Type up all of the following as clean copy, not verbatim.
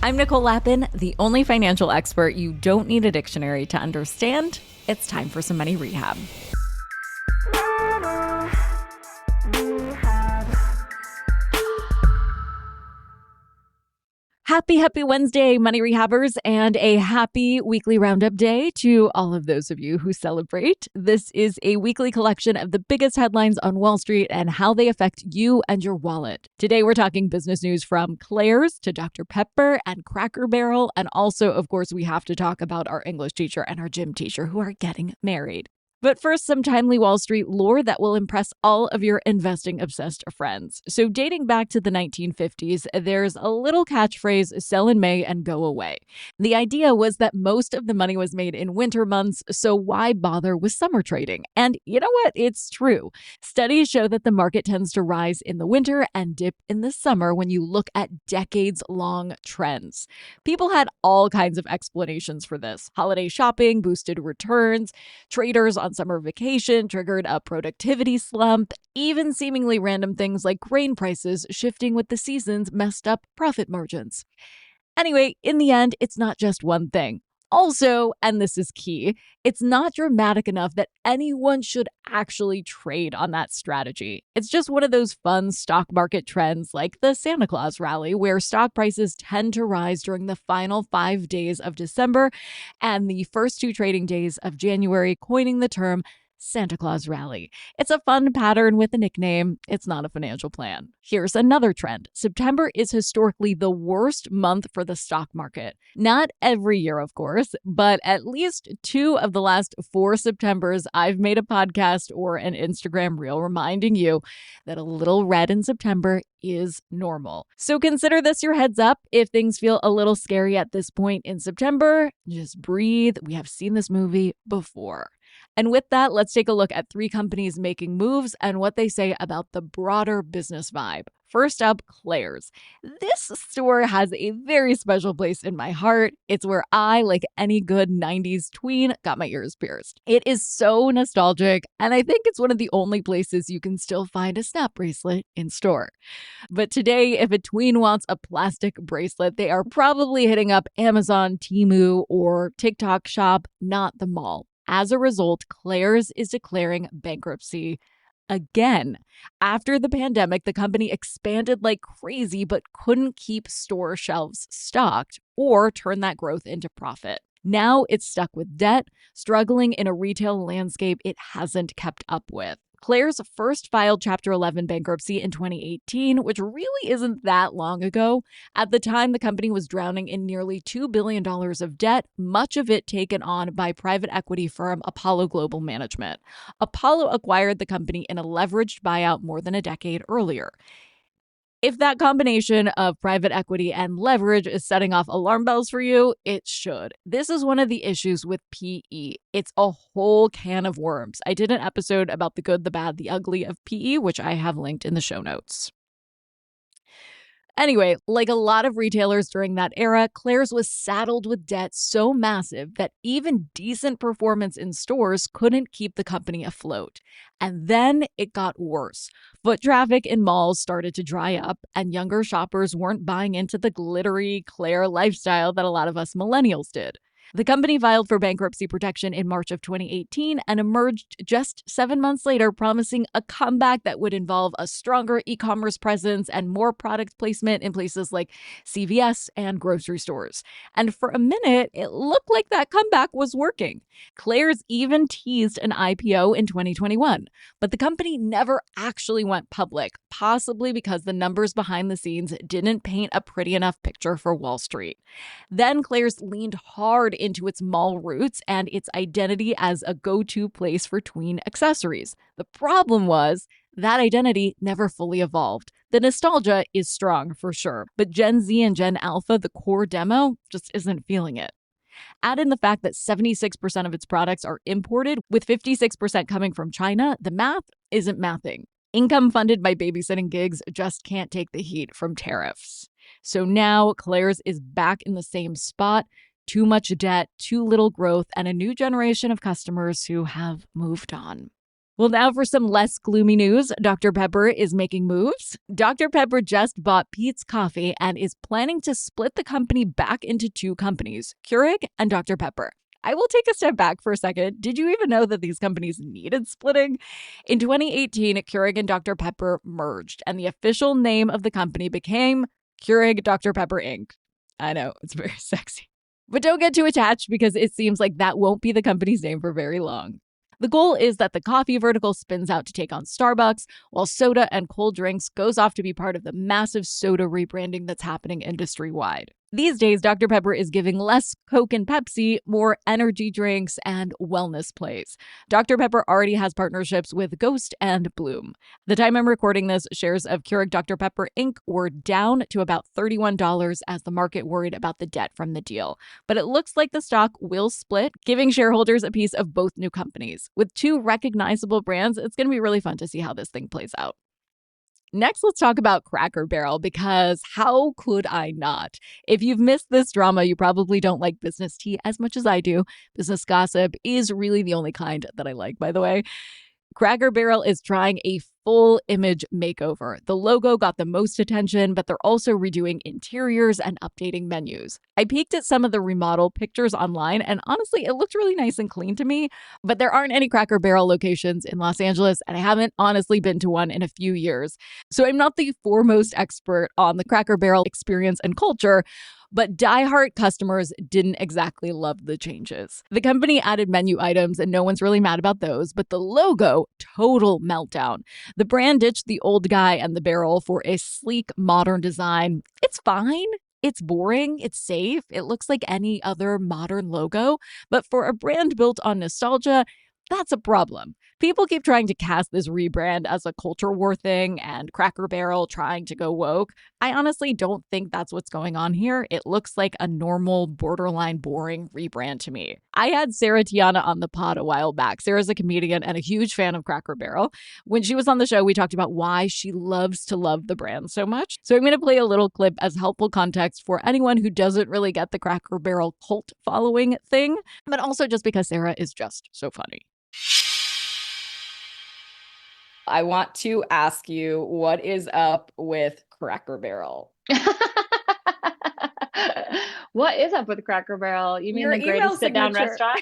I'm Nicole Lappin, the only financial expert you don't need a dictionary to understand. It's time for some money rehab. Happy Wednesday, Money Rehabbers, and a happy weekly Roundup day to all of those of you who celebrate. This is a weekly collection of the biggest headlines on Wall Street and how they affect you and your wallet. Today, we're talking business news from Claire's to Dr. Pepper and Cracker Barrel. And also, of course, we have to talk about our English teacher and our gym teacher who are getting married. But first, some timely Wall Street lore that will impress all of your investing-obsessed friends. So dating back to the 1950s, there's a little catchphrase, sell in May and go away. The idea was that most of the money was made in winter months, so why bother with summer trading? And you know what? It's true. Studies show that the market tends to rise in the winter and dip in the summer when you look at decades-long trends. People had all kinds of explanations for this. Holiday shopping boosted returns, traders on summer vacation triggered a productivity slump, even seemingly random things like grain prices shifting with the seasons messed up profit margins. Anyway, in the end, it's not just one thing. Also, and this is key, it's not dramatic enough that anyone should actually trade on that strategy. It's just one of those fun stock market trends like the Santa Claus rally, where stock prices tend to rise during the final 5 days of December and the first 2 trading days of January, coining the term Santa Claus rally. It's a fun pattern with a nickname. It's not a financial plan. Here's another trend. September is historically the worst month for the stock market. Not every year, of course, but at least 2 of the last 4 Septembers, I've made a podcast or an Instagram reel reminding you that a little red in September is normal. So consider this your heads up. If things feel a little scary at this point in September, just breathe. We have seen this movie before. And with that, let's take a look at 3 companies making moves and what they say about the broader business vibe. First up, Claire's. This store has a very special place in my heart. It's where I, like any good 90s tween, got my ears pierced. It is so nostalgic, and I think it's one of the only places you can still find a snap bracelet in store. But today, if a tween wants a plastic bracelet, they are probably hitting up Amazon, Temu, or TikTok Shop, not the mall. As a result, Claire's is declaring bankruptcy again. After the pandemic, the company expanded like crazy but couldn't keep store shelves stocked or turn that growth into profit. Now it's stuck with debt, struggling in a retail landscape it hasn't kept up with. Claire's first filed Chapter 11 bankruptcy in 2018, which really isn't that long ago. At the time, the company was drowning in nearly $2 billion of debt, much of it taken on by private equity firm Apollo Global Management. Apollo acquired the company in a leveraged buyout more than a decade earlier. If that combination of private equity and leverage is setting off alarm bells for you, it should. This is one of the issues with PE. It's a whole can of worms. I did an episode about the good, the bad, the ugly of PE, which I have linked in the show notes. Anyway, like a lot of retailers during that era, Claire's was saddled with debt so massive that even decent performance in stores couldn't keep the company afloat. And then it got worse. Foot traffic in malls started to dry up, and younger shoppers weren't buying into the glittery Claire lifestyle that a lot of us millennials did. The company filed for bankruptcy protection in March of 2018 and emerged just 7 months later, promising a comeback that would involve a stronger e-commerce presence and more product placement in places like CVS and grocery stores. And for a minute, it looked like that comeback was working. Claire's even teased an IPO in 2021, but the company never actually went public, possibly because the numbers behind the scenes didn't paint a pretty enough picture for Wall Street. Then Claire's leaned hard into its mall roots and its identity as a go-to place for tween accessories. The problem was that identity never fully evolved. The nostalgia is strong for sure, but Gen Z and Gen Alpha, the core demo, just isn't feeling it. Add in the fact that 76% of its products are imported, with 56% coming from China, the math isn't mathing. Income funded by babysitting gigs just can't take the heat from tariffs. So now Claire's is back in the same spot. Too much debt, too little growth, and a new generation of customers who have moved on. Well, now for some less gloomy news. Dr. Pepper is making moves. Dr. Pepper just bought Peet's Coffee and is planning to split the company back into two companies, Keurig and Dr. Pepper. I will take a step back for a second. Did you even know that these companies needed splitting? In 2018, Keurig and Dr. Pepper merged, and the official name of the company became Keurig Dr. Pepper Inc. I know, it's very sexy. But don't get too attached because it seems like that won't be the company's name for very long. The goal is that the coffee vertical spins out to take on Starbucks, while soda and cold drinks goes off to be part of the massive soda rebranding that's happening industry-wide. These days, Dr. Pepper is giving less Coke and Pepsi, more energy drinks, and wellness plays. Dr. Pepper already has partnerships with Ghost and Bloom. The time I'm recording this, shares of Keurig Dr. Pepper Inc. were down to about $31 as the market worried about the debt from the deal. But it looks like the stock will split, giving shareholders a piece of both new companies. With two recognizable brands, it's going to be really fun to see how this thing plays out. Next, let's talk about Cracker Barrel, because how could I not? If you've missed this drama, you probably don't like business tea as much as I do. Business gossip is really the only kind that I like, by the way. Cracker Barrel is trying a full image makeover. The logo got the most attention, but they're also redoing interiors and updating menus. I peeked at some of the remodel pictures online, and honestly, it looked really nice and clean to me, but there aren't any Cracker Barrel locations in Los Angeles, and I haven't honestly been to one in a few years. So I'm not the foremost expert on the Cracker Barrel experience and culture, but diehard customers didn't exactly love the changes. The company added menu items, and no one's really mad about those, but the logo, total meltdown. The brand ditched the old guy and the barrel for a sleek, modern design. It's fine. It's boring. It's safe. It looks like any other modern logo. But for a brand built on nostalgia, that's a problem. People keep trying to cast this rebrand as a culture war thing and Cracker Barrel trying to go woke. I honestly don't think that's what's going on here. It looks like a normal, borderline boring rebrand to me. I had Sarah Tiana on the pod a while back. Sarah's a comedian and a huge fan of Cracker Barrel. When she was on the show, we talked about why she loves to love the brand so much. So I'm going to play a little clip as helpful context for anyone who doesn't really get the Cracker Barrel cult following thing, but also just because Sarah is just so funny. I want to ask you, what is up with Cracker Barrel? What is up with Cracker Barrel? You mean Your the greatest sit-down restaurant?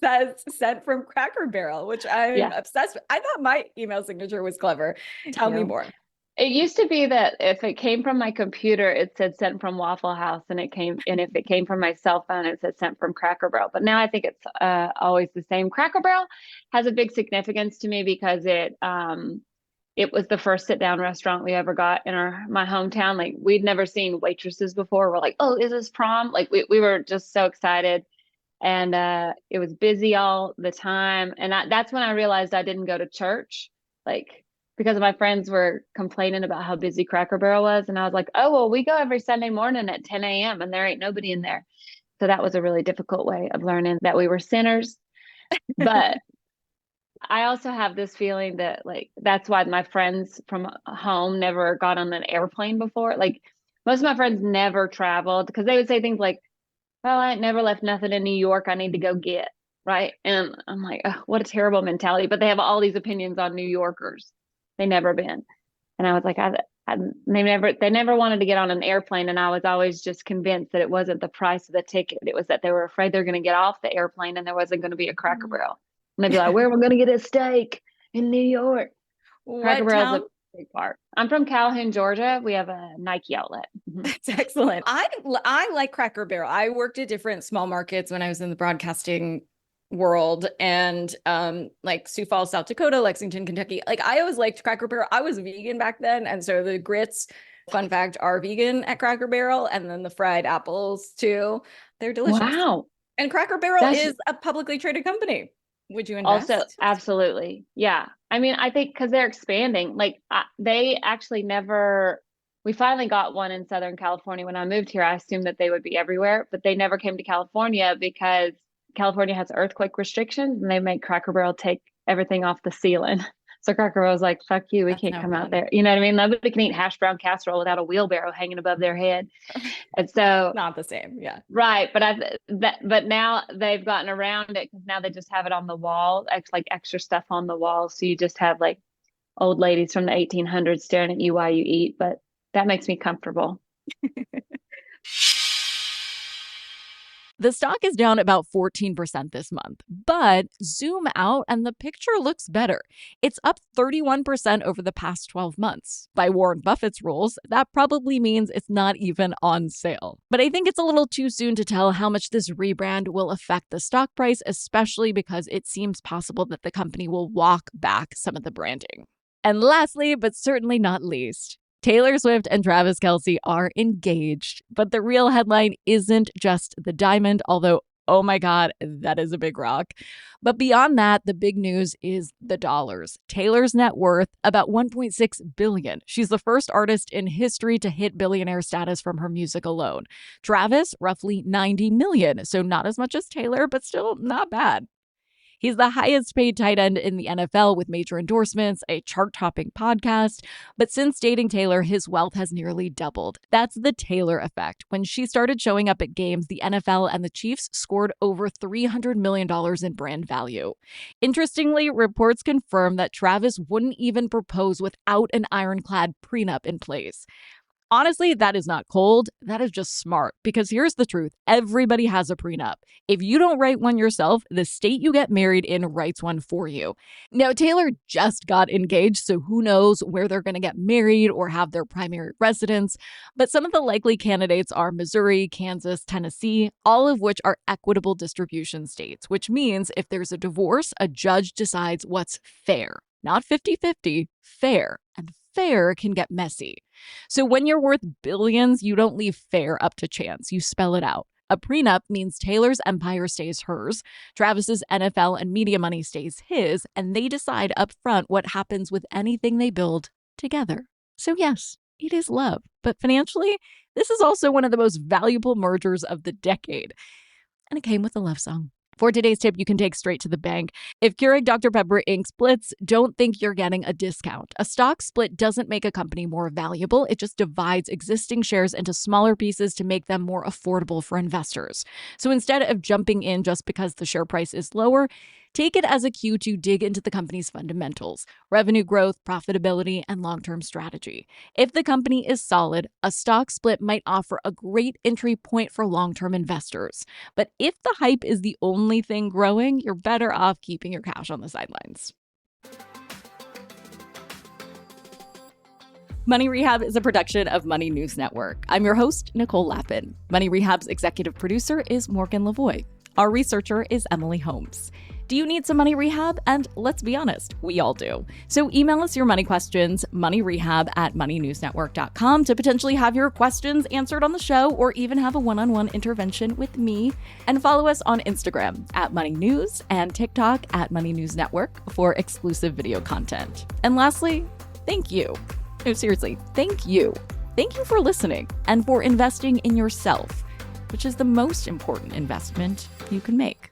Says sent from Cracker Barrel, which I'm obsessed with. I thought my email signature was clever. Tell me more. It used to be that if it came from my computer, it said sent from Waffle House, and if it came from my cell phone, it said sent from Cracker Barrel. But now I think it's always the same. Cracker Barrel has a big significance to me because it was the first sit-down restaurant we ever got in my hometown. Like, we'd never seen waitresses before. We're like, oh, is this prom? Like, we were just so excited, and it was busy all the time. And that's when I realized I didn't go to church, like, because my friends were complaining about how busy Cracker Barrel was. And I was like, oh, well, we go every Sunday morning at 10 a.m. and there ain't nobody in there. So that was a really difficult way of learning that we were sinners. But I also have this feeling that, like, that's why my friends from home never got on an airplane before. Like, most of my friends never traveled because they would say things like, well, I ain't never left nothing in New York I need to go get. Right. And I'm like, oh, what a terrible mentality. But they have all these opinions on New Yorkers. They never been. And I was like, they never wanted to get on an airplane. And I was always just convinced that it wasn't the price of the ticket. It was that they were afraid they're going to get off the airplane and there wasn't going to be a Cracker Barrel. And they'd be like, where are we going to get a steak? In New York. Cracker Barrel's a big part. I'm from Calhoun, Georgia. We have a Nike outlet. That's excellent. I like Cracker Barrel. I worked at different small markets when I was in the broadcasting world, and like Sioux Falls, South Dakota, Lexington, Kentucky. Like, I always liked Cracker Barrel. I was vegan back then, and so the grits, fun fact, are vegan at Cracker Barrel, and then the fried apples too. They're delicious. Wow. And Cracker Barrel is a publicly traded company. Would you invest? Also, absolutely. Yeah. I mean, I think because they're expanding, like they actually we finally got one in Southern California. When I moved here, I assumed that they would be everywhere, but they never came to California because California has earthquake restrictions and they make Cracker Barrel take everything off the ceiling. So Cracker Barrel's like, fuck you, we can't come out there. You know what I mean? Nobody can eat hash brown casserole without a wheelbarrow hanging above their head. And so not the same. Yeah. right. But now they've gotten around it because now they just have it on the wall, like extra stuff on the wall. So you just have like old ladies from the 1800s staring at you while you eat. But that makes me comfortable. The stock is down about 14% this month, but zoom out and the picture looks better. It's up 31% over the past 12 months. By Warren Buffett's rules, that probably means it's not even on sale. But I think it's a little too soon to tell how much this rebrand will affect the stock price, especially because it seems possible that the company will walk back some of the branding. And lastly, but certainly not least, Taylor Swift and Travis Kelce are engaged, but the real headline isn't just the diamond, although, oh my God, that is a big rock. But beyond that, the big news is the dollars. Taylor's net worth, about $1.6 billion. She's the first artist in history to hit billionaire status from her music alone. Travis, roughly $90 million, so not as much as Taylor, but still not bad. He's the highest paid tight end in the NFL with major endorsements, a chart-topping podcast. But since dating Taylor, his wealth has nearly doubled. That's the Taylor effect. When she started showing up at games, the NFL and the Chiefs scored over $300 million in brand value. Interestingly, reports confirm that Travis wouldn't even propose without an ironclad prenup in place. Honestly, that is not cold. That is just smart. Because here's the truth. Everybody has a prenup. If you don't write one yourself, the state you get married in writes one for you. Now, Taylor just got engaged, so who knows where they're going to get married or have their primary residence. But some of the likely candidates are Missouri, Kansas, Tennessee, all of which are equitable distribution states, which means if there's a divorce, a judge decides what's fair. Not 50-50, fair. And fair can get messy. So when you're worth billions, you don't leave fair up to chance. You spell it out. A prenup means Taylor's empire stays hers, Travis's NFL and media money stays his, and they decide up front what happens with anything they build together. So yes, it is love. But financially, this is also one of the most valuable mergers of the decade. And it came with a love song. For today's tip, you can take straight to the bank. If Keurig Dr. Pepper Inc. splits, don't think you're getting a discount. A stock split doesn't make a company more valuable. It just divides existing shares into smaller pieces to make them more affordable for investors. So instead of jumping in just because the share price is lower, take it as a cue to dig into the company's fundamentals, revenue growth, profitability, and long-term strategy. If the company is solid, a stock split might offer a great entry point for long-term investors. But if the hype is the only thing growing, you're better off keeping your cash on the sidelines. Money Rehab is a production of Money News Network. I'm your host, Nicole Lappin. Money Rehab's executive producer is Morgan Lavoie. Our researcher is Emily Holmes. Do you need some money rehab? And let's be honest, we all do. So email us your money questions, moneyrehab@moneynewsnetwork.com to potentially have your questions answered on the show or even have a one-on-one intervention with me. And follow us on Instagram @moneynews and TikTok @moneynewsnetwork for exclusive video content. And lastly, thank you. No, seriously, thank you. Thank you for listening and for investing in yourself, which is the most important investment you can make.